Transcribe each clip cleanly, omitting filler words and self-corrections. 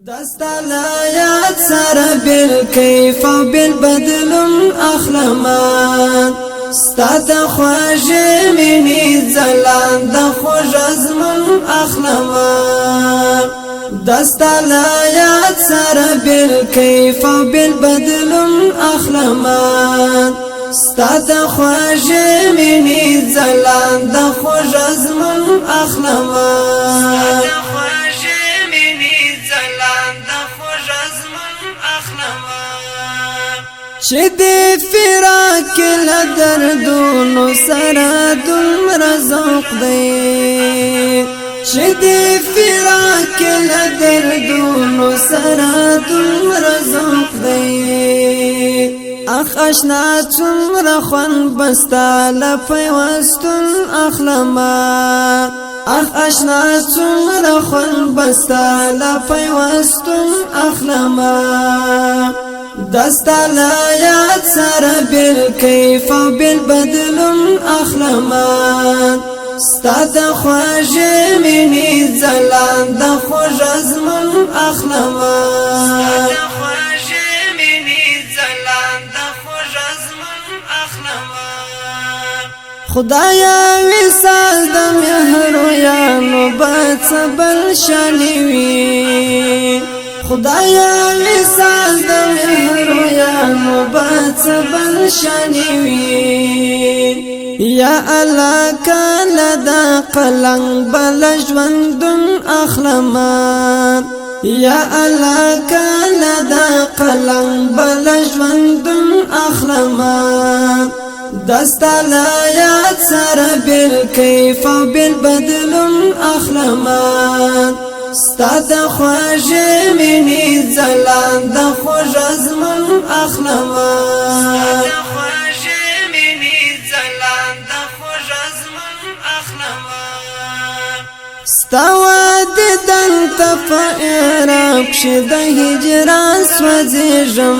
دستالایات سر بالکیف و بالبدلم اخلمان ستاد خوش منی زلان د خوش ازمن اخلمان دستالایات سر بالکیف و بالبدلم اخلمان ستاد خوش منی زلان د خوش ازمن اخلمان چه دی فراق لدردونو سره دومره ذوق دی چه دی فراق لدردونو سره دومره ذوق دی اخ اشنا څومره خوند بستا لپیوستون اخلما اخ اشنا څومره خوند بستا لپیوستون اخلما دستالایات سر بالکیف و بالبدلم اخلمان ستاد خوش منی زلان د خوش ازمن اخلمان خدایا وصال د مهر یانو بات بل شانوی خدایا وصال د مهر یانو بات بل شانوی یا الله کله دا قلنګ بل ژوندون اخلمان یا الله کله دا قلنګ بل ژوندون اخلمان دستالایات سر بالکیف و بالبدلم اخلمان ستاد خوش منی زلان د خوش ازمن اخلمان ستوا دیدن تفائراب شد هجران سوزیجم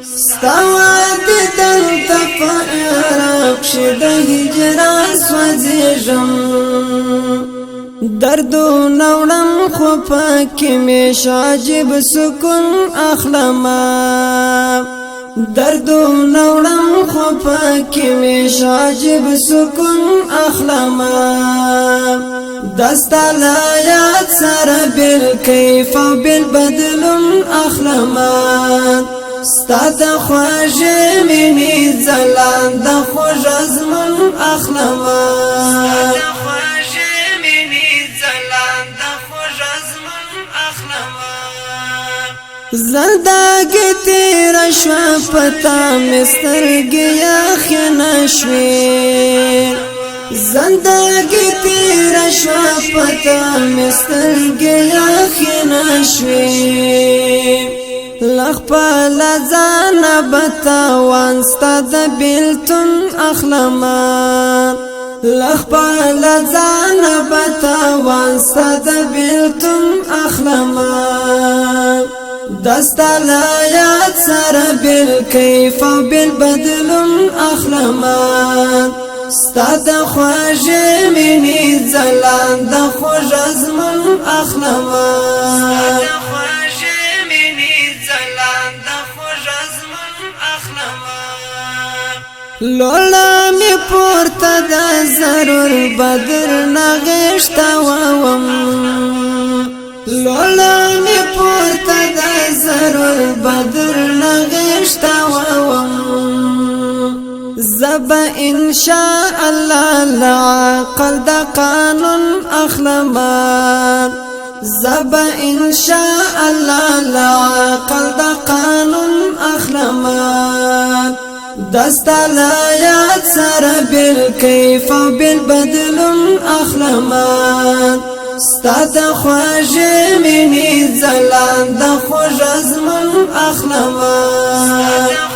ستوا دیدن تفائراب شد هجران سوزیجم دردو نوڑم خوپا کمی شاجب سکن اخلما دردو نوڑم خوپا کمی شاجب سکن اخلما دستالایات سر بالکیف و بالبدلم اخلما ستاد خوش منی زلان د خوش ازمن اخلما زرداگی تیرا شوا پتا مسترگی یاخی نشوی زندگی تیرا شوا پتا مسترگی یاخی نشوی لخ پا لزانا بتا وانستا دا بیلتون اخلما لخ پا لزانا بتا وانستا دا بیلتون اخلما دستالایات سر بالکیف و بالبدلم اخلمان ستاد خوش منی زلان د خوش ازمن اخلمان لولا می پورتا دا ضرور بدر نغشتا ووم لولا می پورتا دا ضرور بدر نغشتا ووم زبا انشاء الله لعقل دا قانون اخلمان زبا انشاء الله لعقل دا قانون اخلمان دستالایات سر بالکیف و بالبدلم اخلمان ستاد خوش منی زلان د خوش ازمن اخلمان